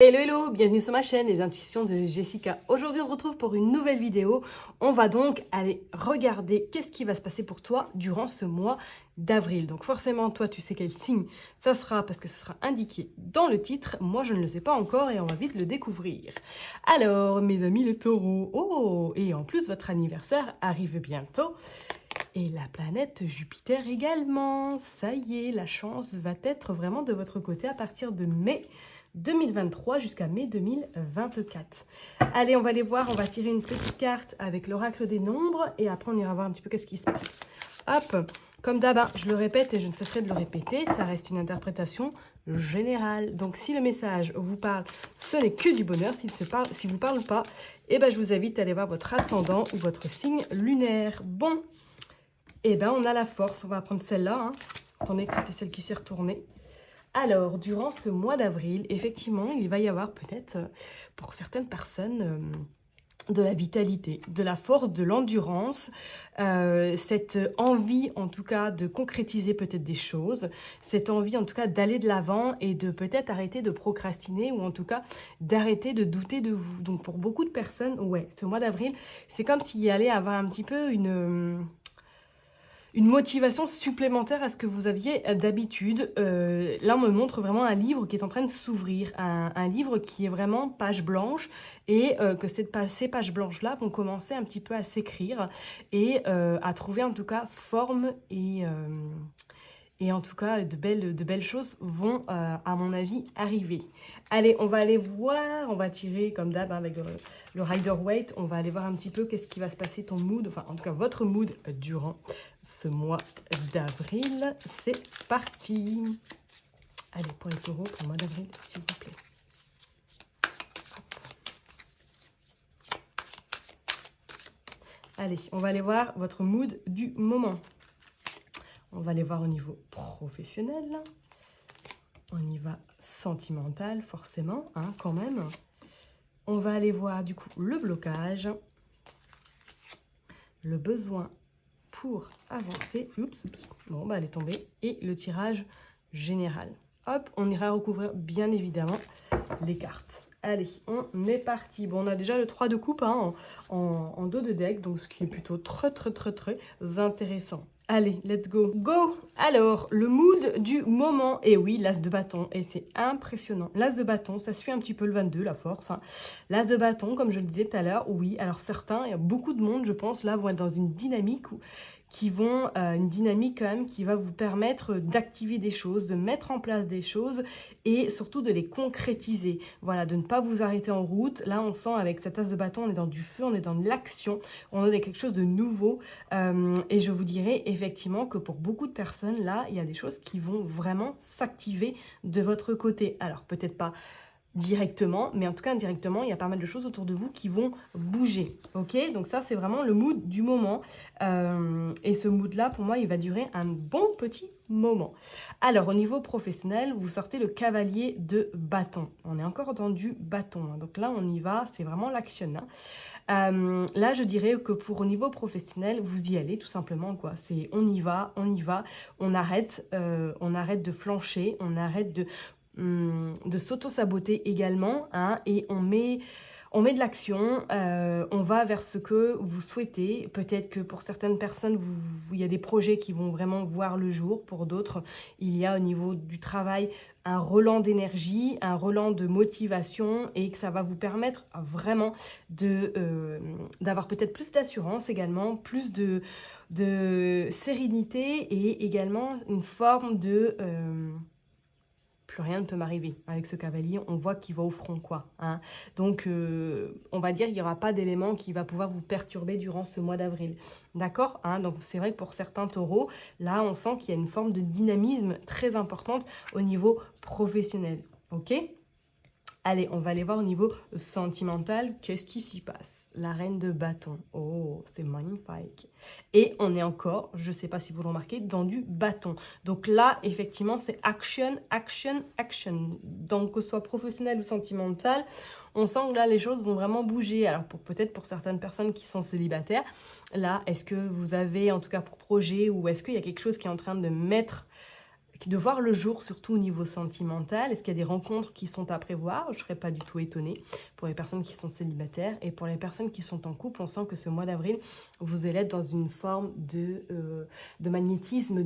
Hello hello, bienvenue sur ma chaîne Les Intuitions de Jessica. Aujourd'hui on se retrouve pour une nouvelle vidéo. On va donc aller regarder qu'est-ce qui va se passer pour toi durant ce mois d'avril. Donc forcément toi tu sais quel signe ça sera parce que ce sera indiqué dans le titre. Moi je ne le sais pas encore et on va vite le découvrir. Alors mes amis les taureaux, oh, et en plus votre anniversaire arrive bientôt. Et la planète Jupiter également. Ça y est, la chance va être vraiment de votre côté à partir de mai 2023 jusqu'à mai 2024. Allez, on va aller voir, on va tirer une petite carte avec l'oracle des nombres et après on ira voir un petit peu qu'est-ce qui se passe. Hop, comme d'hab, je le répète et je ne cesserai de le répéter, ça reste une interprétation générale. Donc si le message vous parle, ce n'est que du bonheur. S'il ne vous parle pas, eh ben, je vous invite à aller voir votre ascendant ou votre signe lunaire. Bon, eh ben, on a la force. On va prendre celle-là, étant donné que c'était celle qui s'est retournée. Alors, durant ce mois d'avril, effectivement, il va y avoir peut-être, pour certaines personnes, de la vitalité, de la force, de l'endurance, cette envie, en tout cas, de concrétiser peut-être des choses, cette envie, en tout cas, d'aller de l'avant et de peut-être arrêter de procrastiner ou en tout cas, d'arrêter de douter de vous. Donc, pour beaucoup de personnes, ouais, ce mois d'avril, c'est comme s'il y allait avoir un petit peu une motivation supplémentaire à ce que vous aviez d'habitude. Là, on me montre vraiment un livre qui est en train de s'ouvrir, un livre qui est vraiment page blanche et que ces pages blanches-là vont commencer un petit peu à s'écrire et à trouver en tout cas forme et en tout cas, de belles choses vont, à mon avis, arriver. Allez, on va aller voir, on va tirer comme d'hab avec le Rider-Waite, on va aller voir un petit peu qu'est-ce qui va se passer, ton mood, enfin en tout cas votre mood durant ce mois d'avril. C'est parti. Allez, pour les taureaux, pour le mois d'avril, s'il vous plaît. Allez, on va aller voir votre mood du moment. On va aller voir au niveau professionnel. On y va sentimental, forcément, quand même. On va aller voir, du coup, le blocage. Le besoin pour avancer. Oups. Bon, bah, elle est tombée. Et le tirage général. Hop, on ira recouvrir, bien évidemment, les cartes. Allez, on est parti. Bon, on a déjà le 3 de coupe en dos de deck, donc ce qui est plutôt très intéressant. Allez, let's go. Go! Alors, le mood du moment. Et oui, l'as de bâton. Et c'est impressionnant. L'as de bâton, ça suit un petit peu le 22, la force. L'as de bâton, comme je le disais tout à l'heure, oui. Alors, certains, il y a beaucoup de monde, je pense, là, vont être dans une dynamique une dynamique quand même qui va vous permettre d'activer des choses, de mettre en place des choses et surtout de les concrétiser. Voilà, de ne pas vous arrêter en route. Là, on sent avec cette as de bâton, on est dans du feu, on est dans de l'action, on est dans quelque chose de nouveau. Et je vous dirais effectivement que pour beaucoup de personnes, là, il y a des choses qui vont vraiment s'activer de votre côté. Alors, peut-être pas directement, mais en tout cas indirectement, il y a pas mal de choses autour de vous qui vont bouger, ok? Donc ça, c'est vraiment le mood du moment, et ce mood-là, pour moi, il va durer un bon petit moment. Alors, au niveau professionnel, vous sortez le cavalier de bâton. On est encore dans du bâton, donc là, on y va, c'est vraiment l'action, là, je dirais que pour au niveau professionnel, vous y allez tout simplement, quoi. C'est on y va, on arrête de flancher, on arrête de s'auto-saboter également, et on met de l'action, on va vers ce que vous souhaitez. Peut-être que pour certaines personnes, il y a des projets qui vont vraiment voir le jour. Pour d'autres, il y a au niveau du travail un relan d'énergie, un relan de motivation et que ça va vous permettre vraiment d'avoir peut-être plus d'assurance également, plus de sérénité et également une forme de... plus rien ne peut m'arriver avec ce cavalier, on voit qu'il va au front, quoi. Donc, on va dire qu'il n'y aura pas d'élément qui va pouvoir vous perturber durant ce mois d'avril. D'accord, donc, c'est vrai que pour certains taureaux, là, on sent qu'il y a une forme de dynamisme très importante au niveau professionnel. Ok ? Allez, on va aller voir au niveau sentimental, qu'est-ce qui s'y passe? La reine de bâton, oh, c'est magnifique. Et on est encore, je ne sais pas si vous le remarquez, dans du bâton. Donc là, effectivement, c'est action, action, action. Donc, que ce soit professionnel ou sentimental, on sent que là, les choses vont vraiment bouger. Alors, peut-être pour certaines personnes qui sont célibataires, là, est-ce que vous avez, en tout cas pour projet, ou est-ce qu'il y a quelque chose qui est en train de de voir le jour, surtout au niveau sentimental. Est-ce qu'il y a des rencontres qui sont à prévoir? Je ne serais pas du tout étonnée pour les personnes qui sont célibataires. Et pour les personnes qui sont en couple, on sent que ce mois d'avril, vous allez être dans une forme de magnétisme,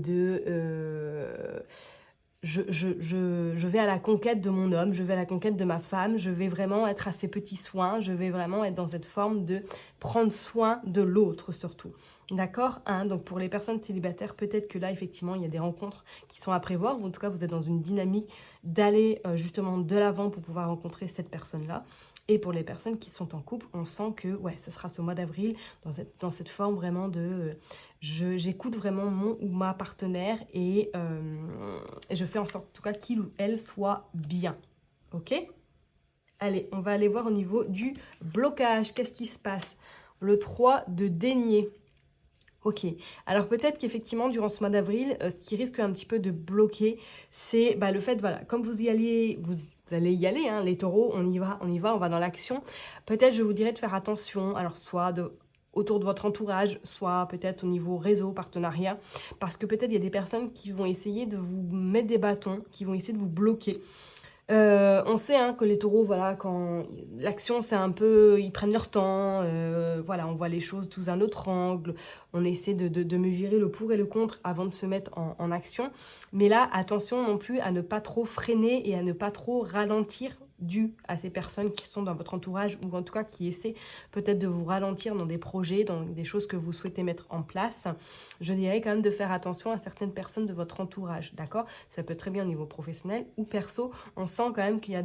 je vais à la conquête de mon homme, je vais à la conquête de ma femme, je vais vraiment être à ses petits soins, je vais vraiment être dans cette forme de prendre soin de l'autre surtout. D'accord, hein? Donc pour les personnes célibataires, peut-être que là, effectivement, il y a des rencontres qui sont à prévoir, ou en tout cas, vous êtes dans une dynamique d'aller justement de l'avant pour pouvoir rencontrer cette personne-là. Et pour les personnes qui sont en couple, on sent que ouais, ce sera ce mois d'avril dans cette forme vraiment de j'écoute vraiment mon ou ma partenaire et je fais en sorte en tout cas qu'il ou elle soit bien. Ok? Allez, on va aller voir au niveau du blocage. Qu'est-ce qui se passe? Le 3 de denier. Ok, alors peut-être qu'effectivement, durant ce mois d'avril, ce qui risque un petit peu de bloquer, c'est le fait, voilà, comme vous allez y aller, hein, les taureaux, on y va, on va dans l'action. Peut-être, je vous dirais de faire attention, alors soit autour de votre entourage, soit peut-être au niveau réseau, partenariat, parce que peut-être il y a des personnes qui vont essayer de vous mettre des bâtons, qui vont essayer de vous bloquer. On sait hein, que les taureaux, voilà, quand l'action, c'est un peu, ils prennent leur temps, voilà, on voit les choses sous un autre angle, on essaie de mesurer le pour et le contre avant de se mettre en action. Mais là, attention non plus à ne pas trop freiner et à ne pas trop ralentir dû à ces personnes qui sont dans votre entourage ou en tout cas qui essaient peut-être de vous ralentir dans des projets, dans des choses que vous souhaitez mettre en place. Je dirais quand même de faire attention à certaines personnes de votre entourage, d'accord? Ça peut être très bien au niveau professionnel ou perso. On sent quand même qu'il y a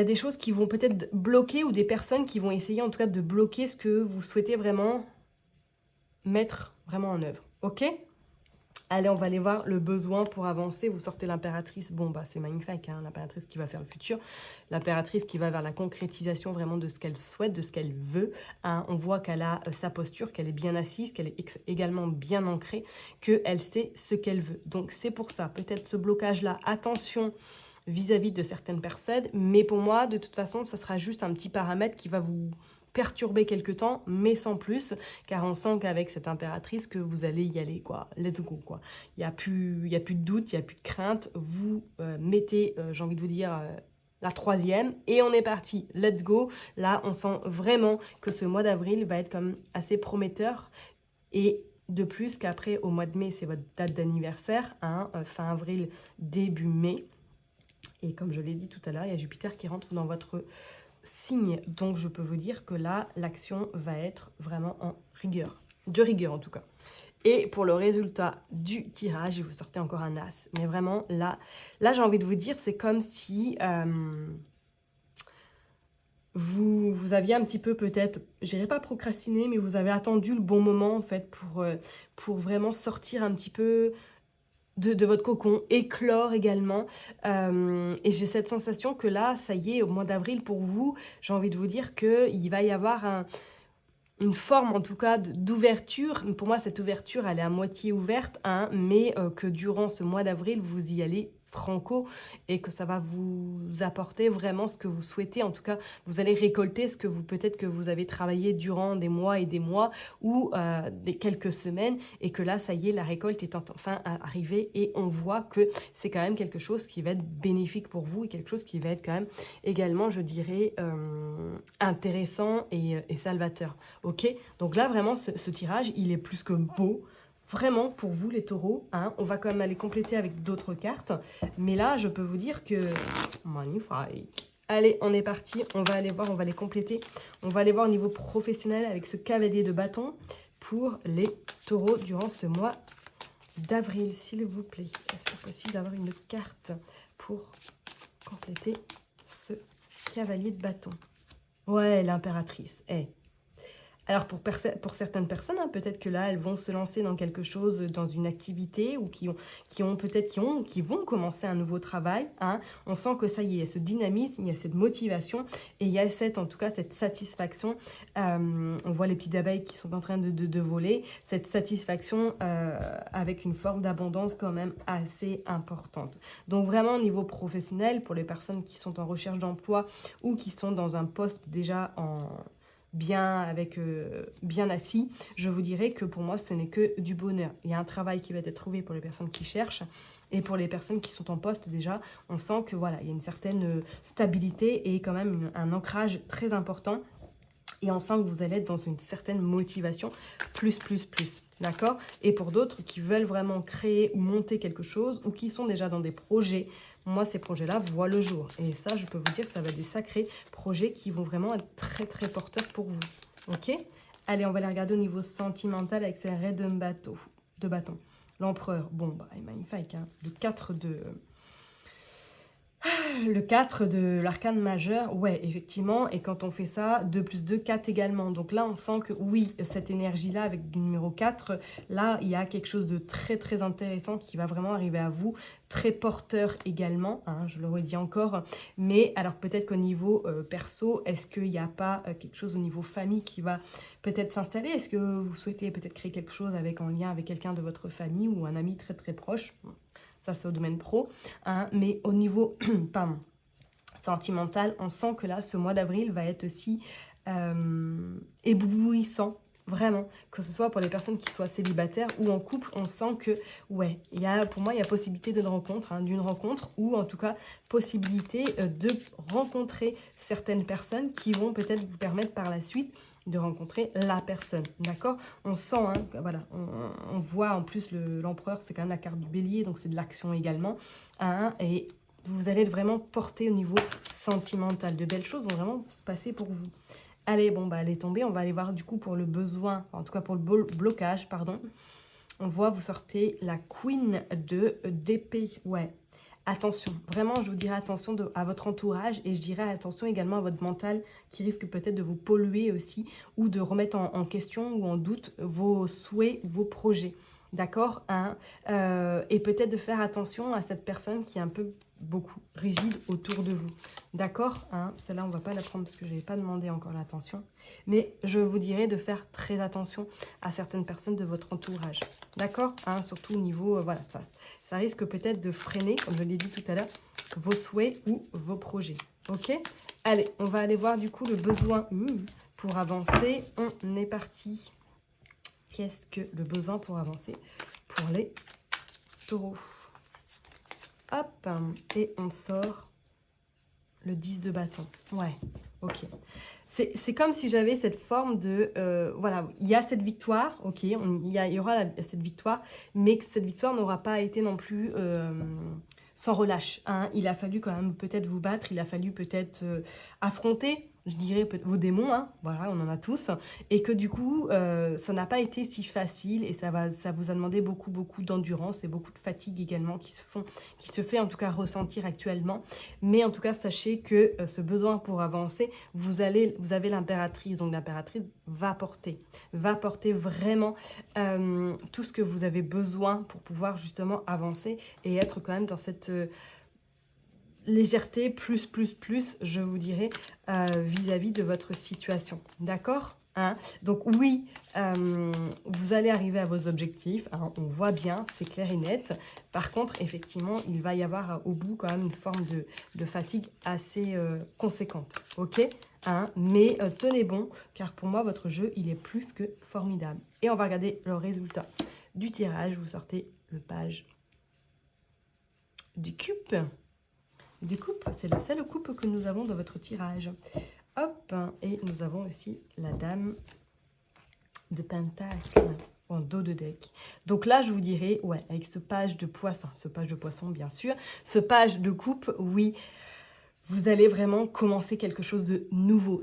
des choses qui vont peut-être bloquer ou des personnes qui vont essayer en tout cas de bloquer ce que vous souhaitez vraiment mettre vraiment en œuvre. Ok? Allez, on va aller voir le besoin pour avancer. Vous sortez l'impératrice. Bon, c'est magnifique, hein, l'impératrice qui va faire le futur. L'impératrice qui va vers la concrétisation vraiment de ce qu'elle souhaite, de ce qu'elle veut. Hein. On voit qu'elle a sa posture, qu'elle est bien assise, qu'elle est également bien ancrée, qu'elle sait ce qu'elle veut. Donc, c'est pour ça. Peut-être ce blocage-là, attention vis-à-vis de certaines personnes. Mais pour moi, de toute façon, ça sera juste un petit paramètre qui va vous perturber quelque temps, mais sans plus, car on sent qu'avec cette impératrice que vous allez y aller, quoi. Let's go, quoi. Il n'y a plus de doute, il n'y a plus de crainte. Vous mettez, j'ai envie de vous dire, la troisième, et on est parti. Let's go. Là, on sent vraiment que ce mois d'avril va être comme assez prometteur, et de plus qu'après, au mois de mai, c'est votre date d'anniversaire, hein, fin avril, début mai. Et comme je l'ai dit tout à l'heure, il y a Jupiter qui rentre dans votre signe. Donc, je peux vous dire que là, l'action va être vraiment en rigueur. De rigueur, en tout cas. Et pour le résultat du tirage, vous sortez encore un as. Mais vraiment, là j'ai envie de vous dire, c'est comme si vous aviez un petit peu peut-être, je dirais pas procrastiné, mais vous avez attendu le bon moment, en fait, pour vraiment sortir un petit peu de votre cocon, éclore également. Et j'ai cette sensation que là, ça y est, au mois d'avril, pour vous, j'ai envie de vous dire qu'il va y avoir une forme en tout cas d'ouverture. Pour moi, cette ouverture, elle est à moitié ouverte, hein, mais que durant ce mois d'avril, vous y allez franco et que ça va vous apporter vraiment ce que vous souhaitez. En tout cas, vous allez récolter ce que peut-être que vous avez travaillé durant des mois et des mois ou des quelques semaines et que là, ça y est, la récolte est enfin arrivée et on voit que c'est quand même quelque chose qui va être bénéfique pour vous et quelque chose qui va être quand même également, je dirais, intéressant et salvateur. Ok, donc là vraiment ce tirage il est plus que beau, vraiment pour vous les taureaux, hein. On va quand même aller compléter avec d'autres cartes, mais là je peux vous dire que magnifique. Allez, on est parti, on va aller voir, on va les compléter, on va aller voir au niveau professionnel avec ce cavalier de bâton pour les taureaux durant ce mois d'avril, s'il vous plaît. Est-ce que c'est possible d'avoir une carte pour compléter ce cavalier de bâton? Ouais, l'impératrice, Alors pour certaines personnes, hein, peut-être que là, elles vont se lancer dans quelque chose, dans une activité ou qui vont commencer un nouveau travail. Hein. On sent que ça y est, il y a ce dynamisme, il y a cette motivation et il y a en tout cas cette satisfaction. On voit les petites abeilles qui sont en train de voler. Cette satisfaction avec une forme d'abondance quand même assez importante. Donc vraiment au niveau professionnel, pour les personnes qui sont en recherche d'emploi ou qui sont dans un poste déjà bien assis, je vous dirais que pour moi, ce n'est que du bonheur. Il y a un travail qui va être trouvé pour les personnes qui cherchent et pour les personnes qui sont en poste déjà, on sent que voilà, il y a une certaine stabilité et quand même un ancrage très important. Et on sent que vous allez être dans une certaine motivation, plus. D'accord? Et pour d'autres qui veulent vraiment créer ou monter quelque chose ou qui sont déjà dans des projets, moi, ces projets-là voient le jour. Et ça, je peux vous dire que ça va être des sacrés projets qui vont vraiment être très porteurs pour vous. Ok? Allez, on va les regarder au niveau sentimental avec ces raies de bâton. L'empereur, bon, bah, il est magnifique. Hein? Le 4 de l'arcane majeur, ouais, effectivement, et quand on fait ça, 2 plus 2, 4 également. Donc là, on sent que oui, cette énergie-là, avec le numéro 4, là, il y a quelque chose de très intéressant qui va vraiment arriver à vous, très porteur également, hein, je le redis encore. Mais alors peut-être qu'au niveau perso, est-ce qu'il n'y a pas quelque chose au niveau famille qui va peut-être s'installer? Est-ce que vous souhaitez peut-être créer quelque chose en lien avec quelqu'un de votre famille ou un ami très proche? Ça, c'est au domaine pro. Hein, mais au niveau pardon, sentimental, on sent que là, ce mois d'avril va être aussi éblouissant. Vraiment, que ce soit pour les personnes qui soient célibataires ou en couple, on sent que, ouais, pour moi, il y a possibilité d'une rencontre, ou en tout cas, possibilité de rencontrer certaines personnes qui vont peut-être vous permettre par la suite de rencontrer la personne, d'accord? On sent, hein, voilà, on voit en plus l'empereur, c'est quand même la carte du bélier, donc c'est de l'action également, hein, et vous allez être vraiment porté au niveau sentimental. De belles choses vont vraiment se passer pour vous. Allez, bon, bah, elle est tombée. On va aller voir du coup pour le besoin, en tout cas pour le blocage, pardon. On voit, vous sortez la Queen d'épée. Ouais, attention. Vraiment, je vous dirais attention à votre entourage et je dirais attention également à votre mental qui risque peut-être de vous polluer aussi ou de remettre en question ou en doute vos souhaits, vos projets. D'accord, hein, et peut-être de faire attention à cette personne qui est un peu beaucoup rigide autour de vous. D'accord, hein, celle-là, on ne va pas la prendre parce que je n'avais pas demandé encore l'attention. Mais je vous dirais de faire très attention à certaines personnes de votre entourage. D'accord, hein, surtout au niveau, voilà, ça risque peut-être de freiner, comme je l'ai dit tout à l'heure, vos souhaits ou vos projets. Ok, allez, on va aller voir du coup le besoin pour avancer. On est parti. Qu'est-ce que le besoin pour avancer pour les taureaux? Hop, et on sort le 10 de bâton. Ouais, ok. C'est comme si j'avais cette forme de... voilà, il y a cette victoire, ok, il y aura cette victoire, mais que cette victoire n'aura pas été non plus sans relâche. Hein. Il a fallu quand même peut-être vous battre, il a fallu peut-être affronter, je dirais, vos démons, hein, voilà, on en a tous, et que du coup, ça n'a pas été si facile, et ça vous a demandé beaucoup d'endurance et beaucoup de fatigue également qui se fait en tout cas ressentir actuellement, mais en tout cas, sachez que ce besoin pour avancer, vous avez l'impératrice, donc l'impératrice va porter vraiment tout ce que vous avez besoin pour pouvoir justement avancer et être quand même dans cette... légèreté plus, je vous dirais, vis-à-vis de votre situation. D'accord, hein? Donc oui, vous allez arriver à vos objectifs, hein, on voit bien, c'est clair et net. Par contre, effectivement, il va y avoir au bout quand même une forme de fatigue assez conséquente. Ok, hein? Mais tenez bon, car pour moi, votre jeu, il est plus que formidable. Et on va regarder le résultat du tirage. Vous sortez le page du cube. Du coupe, c'est le seul coupe que nous avons dans votre tirage. Hop, et nous avons aussi la dame de pentacle en dos de deck. Donc là, je vous dirais, ouais, avec ce page de poisson, bien sûr, ce page de coupe, oui, vous allez vraiment commencer quelque chose de nouveau,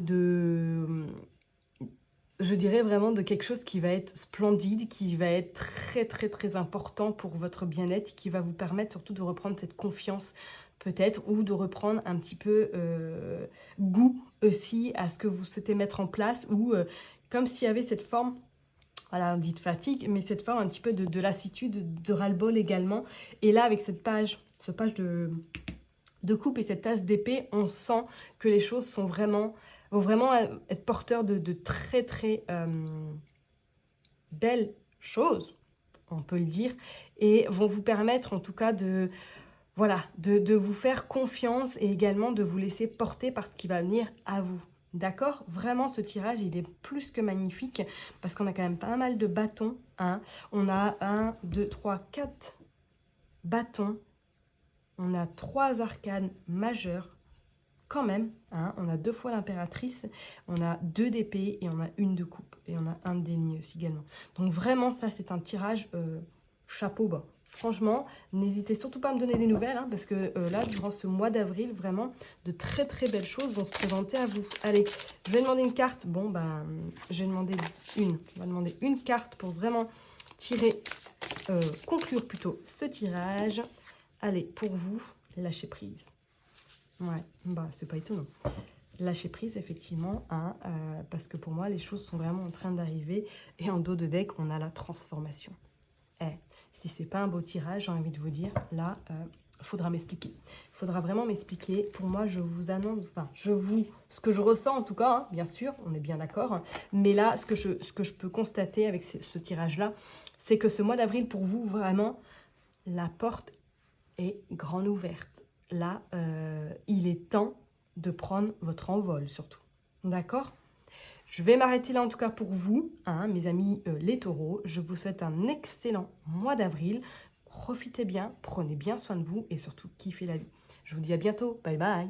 je dirais vraiment de quelque chose qui va être splendide, qui va être très important pour votre bien-être, qui va vous permettre surtout de reprendre cette confiance peut-être, ou de reprendre un petit peu goût aussi à ce que vous souhaitez mettre en place, ou comme s'il y avait cette forme, voilà, on dit de fatigue, mais cette forme un petit peu de lassitude, de ras-le-bol également. Et là, avec ce page de coupe et cette tasse d'épée, on sent que les choses vont vraiment être porteurs de très belles choses, on peut le dire, et vont vous permettre en tout cas de vous faire confiance et également de vous laisser porter par ce qui va venir à vous. D'accord? Vraiment, ce tirage, il est plus que magnifique parce qu'on a quand même pas mal de bâtons. Hein. On a 1, 2, 3, 4 bâtons. On a 3 arcanes majeures. Quand même, hein, on a 2 fois l'impératrice, on a 2 d'épée et on a 1 de coupe. Et on a 1 de déni aussi également. Donc vraiment, ça, c'est un tirage chapeau bas. Franchement, n'hésitez surtout pas à me donner des nouvelles, hein, parce que là, durant ce mois d'avril, vraiment, de très très belles choses vont se présenter à vous. Allez, je vais demander une carte. Bon, ben, je vais demander une. On va demander une carte pour vraiment tirer, conclure plutôt ce tirage. Allez, pour vous, lâchez prise. Ouais, bah c'est pas étonnant. Lâcher prise, effectivement, hein, parce que pour moi, les choses sont vraiment en train d'arriver. Et en dos de deck, on a la transformation. Si c'est pas un beau tirage, j'ai envie de vous dire, là, faudra m'expliquer. Faudra vraiment m'expliquer. Pour moi, je vous annonce, enfin, ce que je ressens en tout cas, hein, bien sûr, on est bien d'accord. Hein, mais là, ce que je peux constater avec ce tirage-là, c'est que ce mois d'avril, pour vous, vraiment, la porte est grande ouverte. Là, il est temps de prendre votre envol, surtout. D'accord? Je vais m'arrêter là, en tout cas, pour vous, hein, mes amis les taureaux. Je vous souhaite un excellent mois d'avril. Profitez bien, prenez bien soin de vous et surtout, kiffez la vie. Je vous dis à bientôt. Bye bye.